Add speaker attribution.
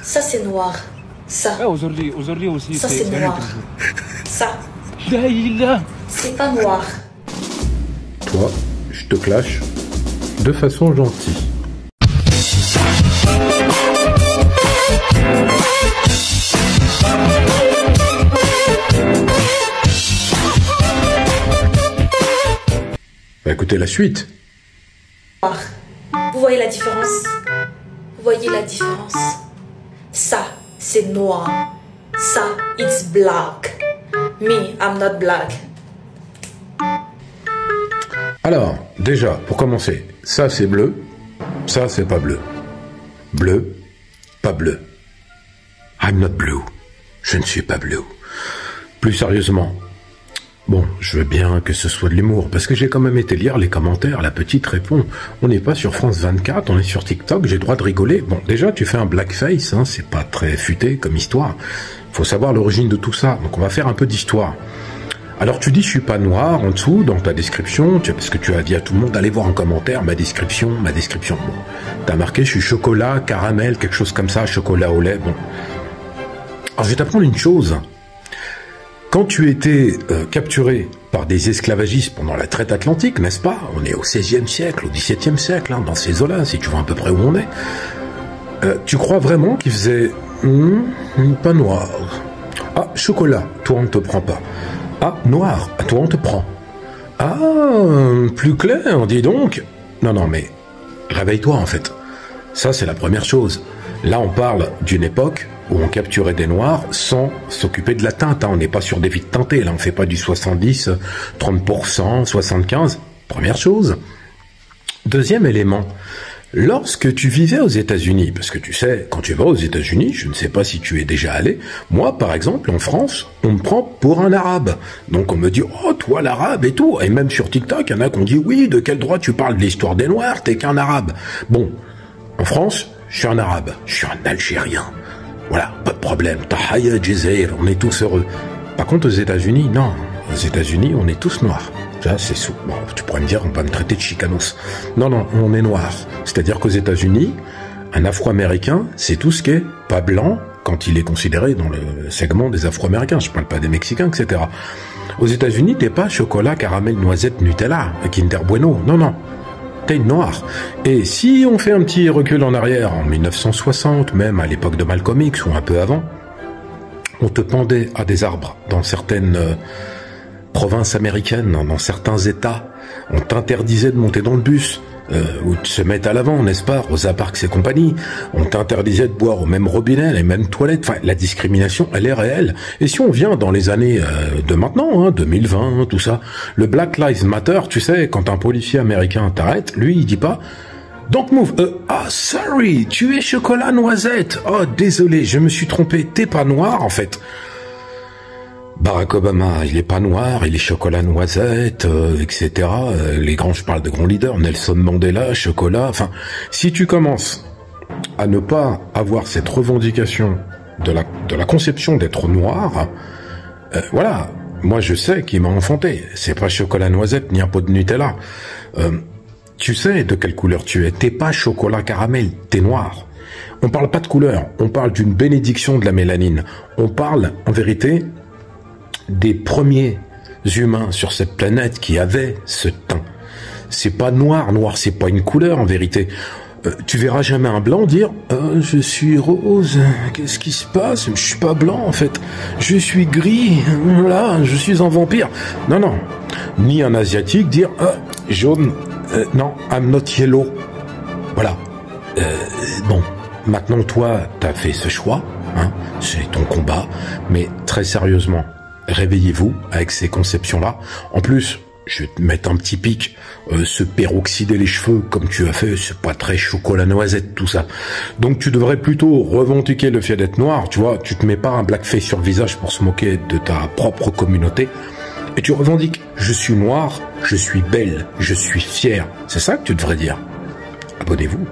Speaker 1: Ça c'est noir. Ça.
Speaker 2: aujourd'hui aussi,
Speaker 1: Ça c'est noir. Ça.
Speaker 2: Là.
Speaker 1: C'est pas noir.
Speaker 3: Toi, je te clash de façon gentille. Bah écoutez la suite.
Speaker 1: Vous voyez la différence? Vous voyez la différence? Ça, c'est noir. Ça, it's black. Me, I'm not black.
Speaker 3: Alors, déjà, pour commencer, ça c'est bleu, ça c'est pas bleu. Bleu, pas bleu. I'm not blue. Je ne suis pas blue. Plus sérieusement, bon, je veux bien que ce soit de l'humour, parce que j'ai quand même été lire les commentaires, la petite répond, on n'est pas sur France 24, on est sur TikTok, j'ai le droit de rigoler. Bon, déjà, tu fais un blackface, hein, c'est pas très futé comme histoire. Faut savoir l'origine de tout ça, donc on va faire un peu d'histoire. Alors tu dis je suis pas noir en dessous dans ta description, parce que tu as dit à tout le monde allez voir en commentaire ma description. Bon, t'as marqué je suis chocolat, caramel, quelque chose comme ça, chocolat au lait. Bon, alors je vais t'apprendre une chose. Quand tu étais capturé par des esclavagistes pendant la traite atlantique, n'est-ce pas? On est au XVIe siècle, au XVIIe siècle, hein, dans ces eaux-là, si tu vois à peu près où on est. Tu crois vraiment qu'ils faisaient pas noir? Ah, chocolat, toi on ne te prend pas. Ah, noir, à toi on te prend. Ah, plus clair, dis donc. Non, mais réveille-toi en fait. Ça c'est la première chose. Là on parle d'une époque où on capturait des noirs sans s'occuper de la teinte. Hein. On n'est pas sur des vides teintées, là on fait pas du 70, 30%, 75. Première chose. Deuxième élément. Lorsque tu vivais aux États-Unis, parce que tu sais, quand tu vas aux États-Unis, je ne sais pas si tu es déjà allé, moi, par exemple, en France, on me prend pour un arabe. Donc on me dit, oh, toi l'arabe et tout. Et même sur TikTok, il y en a qui ont dit, oui, de quel droit tu parles de l'histoire des Noirs, t'es qu'un arabe. Bon, en France, je suis un arabe, je suis un Algérien. Voilà, pas de problème. Tahaya Djezair, on est tous heureux. Par contre, aux États-Unis, non. Aux États-Unis, on est tous noirs. Ça, c'est sous. Bon, tu pourrais me dire, on va me traiter de chicanos. Non, on est noir. C'est-à-dire qu'aux États-Unis, un Afro-Américain, c'est tout ce qui est pas blanc quand il est considéré dans le segment des Afro-Américains. Je parle pas des Mexicains, etc. Aux États-Unis, t'es pas chocolat, caramel, noisette, Nutella, Kinder Bueno. Non. T'es noir. Et si on fait un petit recul en arrière, en 1960, même à l'époque de Malcolm X ou un peu avant, on te pendait à des arbres dans certaines provinces américaines, dans certains États, on t'interdisait de monter dans le bus, ou de se mettre à l'avant, n'est-ce pas, Rosa Parks et compagnie, on t'interdisait de boire au même robinet, les mêmes toilettes, enfin, la discrimination, elle est réelle. Et si on vient dans les années de maintenant, hein, 2020, tout ça, le Black Lives Matter, tu sais, quand un policier américain t'arrête, lui, il dit pas « Don't move, sorry, tu es chocolat noisette, oh, désolé, je me suis trompé, t'es pas noir, en fait ». Barack Obama, il est pas noir, il est chocolat noisette, etc. Les grands, je parle de grands leaders, Nelson Mandela, chocolat. Enfin, si tu commences à ne pas avoir cette revendication de la conception d'être noir, voilà. Moi, je sais qui m'a enfanté. C'est pas chocolat noisette ni un pot de Nutella. Tu sais de quelle couleur tu es. T'es pas chocolat caramel, t'es noir. On parle pas de couleur. On parle d'une bénédiction de la mélanine. On parle, en vérité, des premiers humains sur cette planète qui avaient ce teint. C'est pas noir, c'est pas une couleur en vérité. Tu verras jamais un blanc dire je suis rose, qu'est-ce qui se passe? Je suis pas blanc en fait, je suis gris, là, je suis un vampire. Non. Ni un asiatique dire jaune, non, I'm not yellow. Voilà. Bon, maintenant toi, t'as fait ce choix, hein, c'est ton combat, mais très sérieusement, réveillez-vous avec ces conceptions-là. En plus, je vais te mettre un petit pic, se peroxyder les cheveux comme tu as fait, c'est pas très chocolat noisette tout ça. Donc tu devrais plutôt revendiquer le fait d'être noir, tu vois, tu te mets pas un blackface sur le visage pour se moquer de ta propre communauté, et tu revendiques, je suis noir, je suis belle, je suis fier. C'est ça que tu devrais dire. Abonnez-vous.